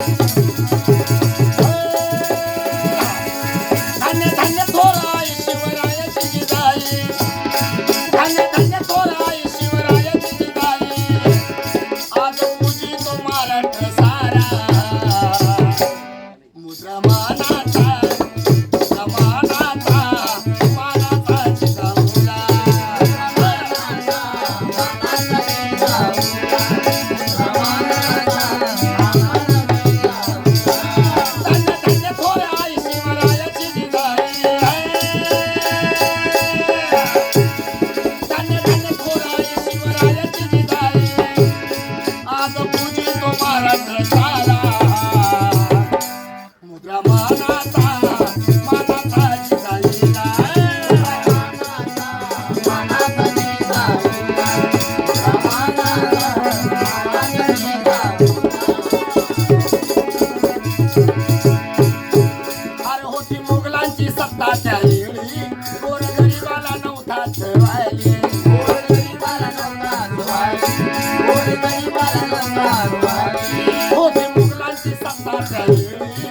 धान्य धान्य थोराय शिवरायाची जिजाई, धान्य धान्य थोराय शिवरायाची जिजाई, आज पूजी तो महाराष्ट्र सारा, मुद्रा मानाचा मानाचा मानाचा जिजाऊला, धान्य धान्य थोराय शिवरायाची जिजाई, धान्य धान्य थोराय शिवरायाची जिजाई, आज पूजी तो महाराष्ट्र सारा, मुद्रा मानाचा मानाचा जिजाईला, अरे होती मुघलांची सत्ता त्यावेळी, गोरगरिबाला नव्हता ठेवायली, होती मुघलांची सत्ता त्यावेळी,